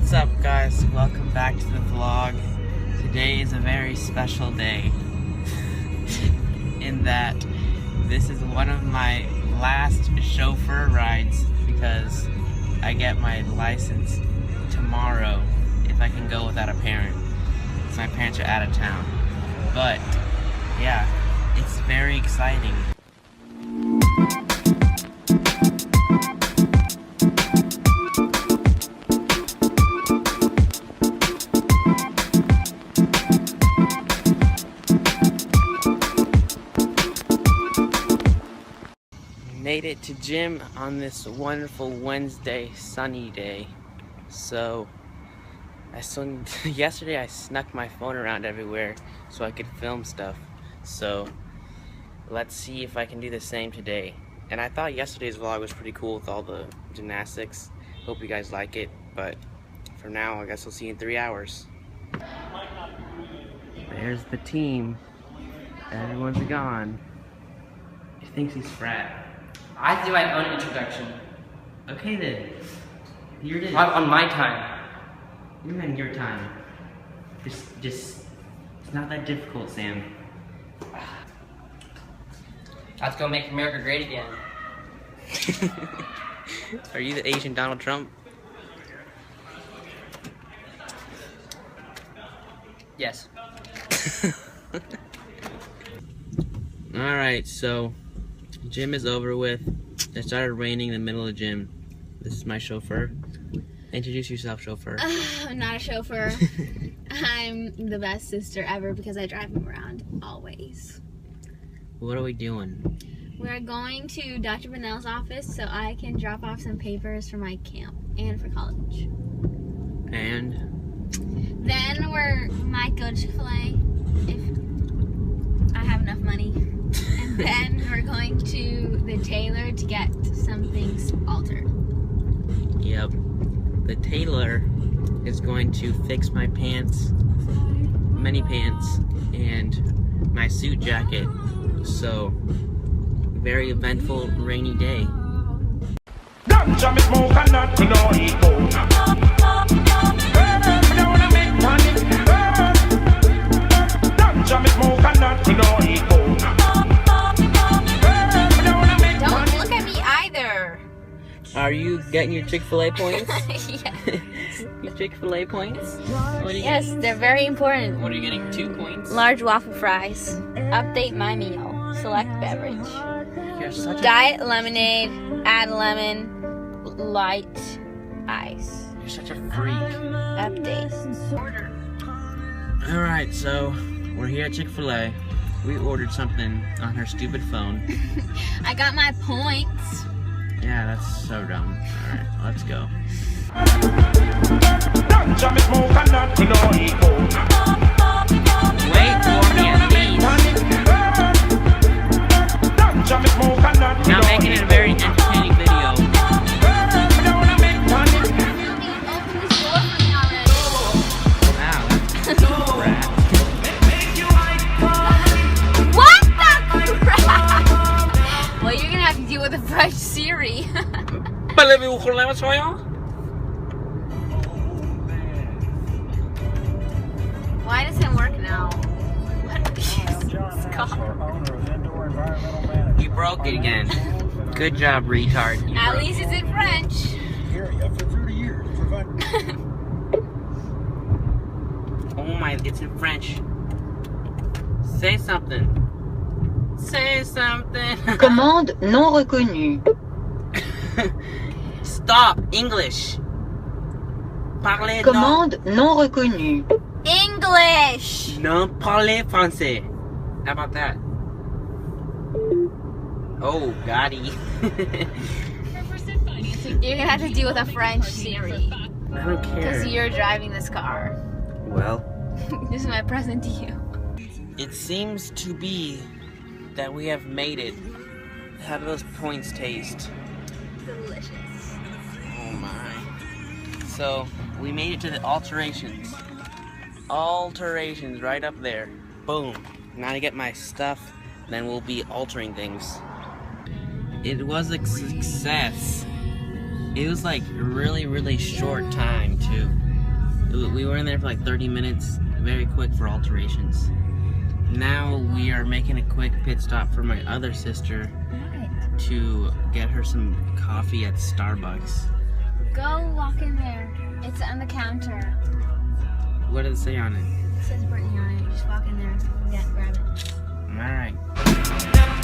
What's up, guys? Welcome back to the vlog. Today is a very special day in that this is one of my last chauffeur rides because I get my license tomorrow if I can go without a parent. So my parents are out of town. But yeah, it's very exciting. Made it to gym on this wonderful Wednesday sunny day. So yesterday I snuck my phone around everywhere so I could film stuff. So let's see if I can do the same today. And I thought yesterday's vlog was pretty cool with all the gymnastics. Hope you guys like it, but for now I guess we'll see you in 3 hours. There's the team. Everyone's gone. He thinks he's frat. I have to do my own introduction. Okay then. You're it. On my time. You're in your time. Just, it's not that difficult, Sam. Let's go make America great again. Are you the Asian Donald Trump? Yes. Alright, so gym is over with. It started raining in the middle of the gym. This is my chauffeur. Introduce yourself, chauffeur. I'm not a chauffeur. I'm the best sister ever because I drive him around always. What are we doing? We're going to Dr. Bonnell's office so I can drop off some papers for my camp and for college. And Then we might go to Chick-fil-A if I have enough money. And then we're going to the tailor to get some things altered. yep, the tailor is going to fix my pants, many pants, and my suit jacket. So, very eventful rainy day. Don't look at me either. Are you getting your Chick-fil-A points? Yes. Your Chick-fil-A points? What are you Yes, they're very important. What are you getting? 2 coins? Large waffle fries. Update my meal. Select beverage. You're such a Diet lemonade. Add lemon. Light ice. You're such a freak. Update. Alright, so we're here at Chick-fil-A. We ordered something on her stupid phone. I got my points. Yeah, that's so dumb. Alright, let's go. Wait for me at least. Now making it a very entertaining video. Open this door for me already. Wow, that's crap. What the crap? Well, you're gonna have to deal with a French Siri. Why doesn't it work now? What is God? You broke it again. Good job, retard. You At broke least it's in French. Oh my, it's in French. Say something. Say something. Commande non reconnue. Stop, English. Parlez Commande non reconnue. English. non parlez français. How about that? Oh, Gotti. You're gonna have to deal with a French Siri. I don't Because care. you're driving this car. Well, This is my present to you. it seems to be that we have made it. How do those points taste? Delicious. Oh my. So, we made it to the alterations. Alterations right up there. Boom. Now to get my stuff, then we'll be altering things. It was a success. It was like really, really short time too. We were in there for like 30 minutes, very quick for alterations. Now we are making a quick pit stop for my other sister What? to get her some coffee at Starbucks. Go walk in there. It's on the counter. What does it say on it? It says Brittany on it. Just walk in there and grab it. Alright.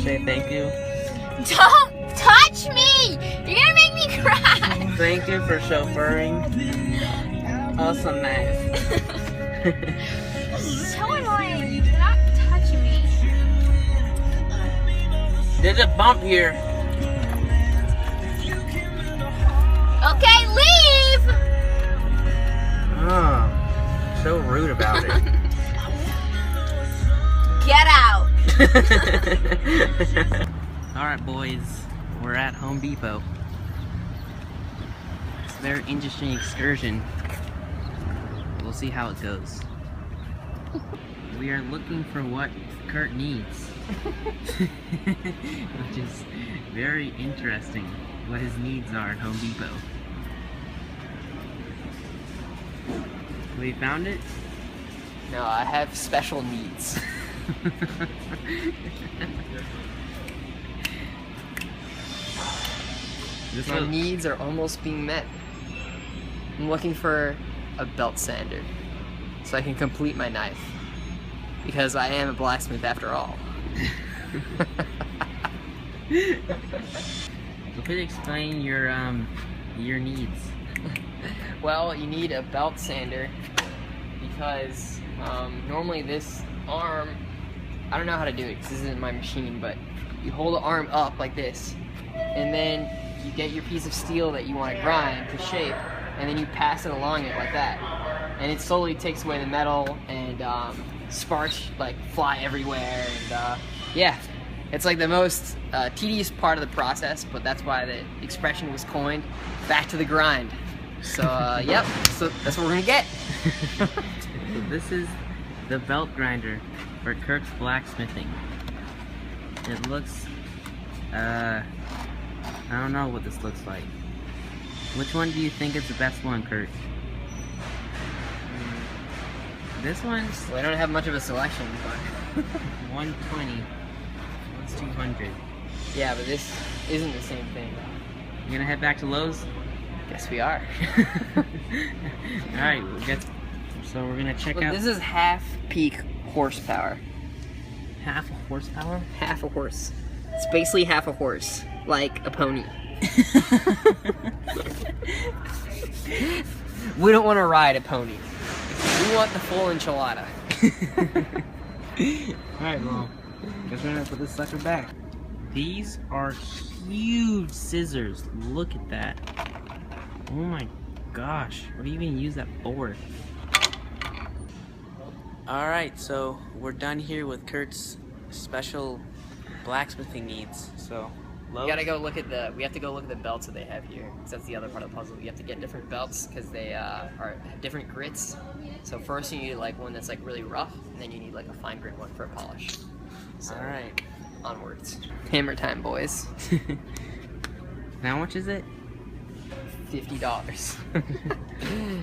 Say thank you. Don't touch me! You're gonna make me cry! Thank you for chauffeuring. Oh, so nice. So annoying. Do not touch me. There's a bump here. Okay, leave! Oh, so rude about it. Get out! Alright, boys, we're at Home Depot. It's a very interesting excursion. We'll see how it goes. We are looking for what Kurt needs, which is very interesting, what his needs are at Home Depot. We found it? No, I have special needs. This My was, needs are almost being met. I'm looking for a belt sander so I can complete my knife. Because I am a blacksmith after all. so please explain your needs. Well, you need a belt sander because normally this arm, I don't know how to do it because this isn't my machine, but you hold the arm up like this and then you get your piece of steel that you want to grind to shape and then you pass it along it like that and it slowly takes away the metal and sparks like fly everywhere and yeah, it's like the most tedious part of the process, but that's why the expression was coined, back to the grind. So yep, so that's what we're gonna get. So this is the belt grinder for Kurt's blacksmithing. It looks, I don't know what this looks like. Which one do you think is the best one, Kurt? This one's Well, I don't have much of a selection, but 120. One's 200. yeah, but this isn't the same thing. You gonna head back to Lowe's? Yes, we are. Alright, so we're gonna check Look, out this is half peak horsepower. half a horsepower. Half a horse. It's basically half a horse, like a pony. We don't want to ride a pony. We want the full enchilada. Alright, well, guess we're gonna put this sucker back. These are huge scissors. Look at that. Oh my gosh, what do you even use that for? Alright, so we're done here with Kurt's special blacksmithing needs. So, Lowe's? We gotta go look at we have to go look at the belts that they have here, because that's the other part of the puzzle. You have to get different belts, because they have different grits. So first you need like one that's like really rough, and then you need like a fine grit one for a polish. So, Alright. onwards. Hammer time, boys. How much is it? $50.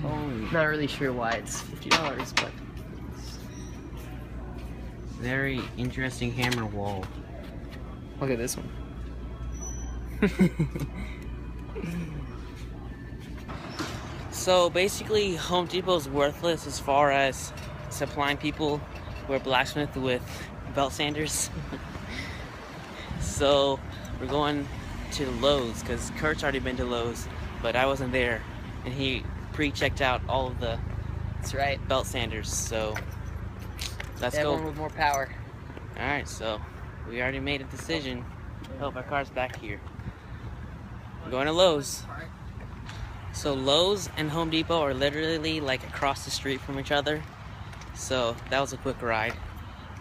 Holy. Not really sure why it's $50, but Very interesting hammer wall. look at this one. So basically, Home Depot's worthless as far as supplying people who are blacksmith with belt sanders. So we're going to Lowe's because Kurt's already been to Lowe's, but I wasn't there, and he pre-checked out all of the That's right. belt sanders. So let's That go. one with more power. All right, so we already made a decision. Oh, my car's back here. We're going to Lowe's. So Lowe's and Home Depot are literally like across the street from each other. So that was a quick ride.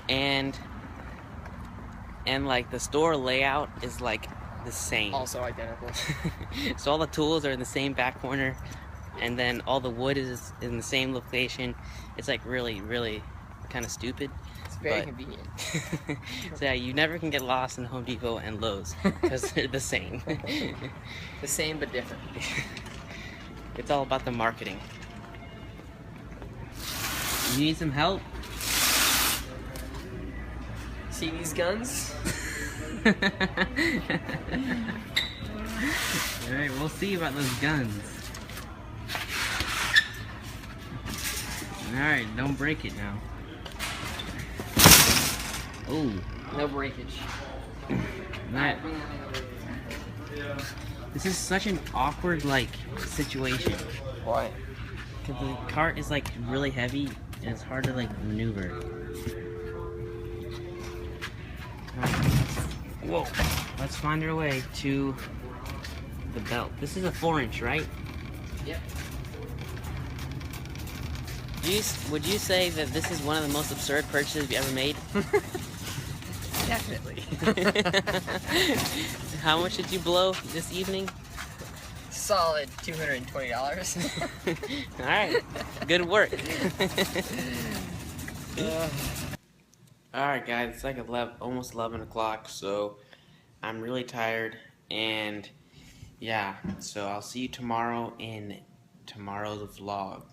And like the store layout is like the same. Also identical. So all the tools are in the same back corner, and then all the wood is in the same location. It's like really, really kind of stupid. It's very But- convenient. So yeah, you never can get lost in Home Depot and Lowe's because they're the same. The same but different. It's all about the marketing. You need some help? See these guns? Alright, we'll see about those guns. Alright, don't break it now. Oh, No breakage. that. This is such an awkward, like, situation. Why? Because the cart is, like, really heavy and it's hard to, like, maneuver. Whoa. Let's find our way to the belt. This is a 4-inch, right? Yep. Would you say that this is one of the most absurd purchases you ever made? Definitely. How much did you blow this evening? Solid $220. Alright, good work. Alright guys, it's like almost 11 o'clock, so I'm really tired, and yeah, so I'll see you tomorrow in tomorrow's vlog.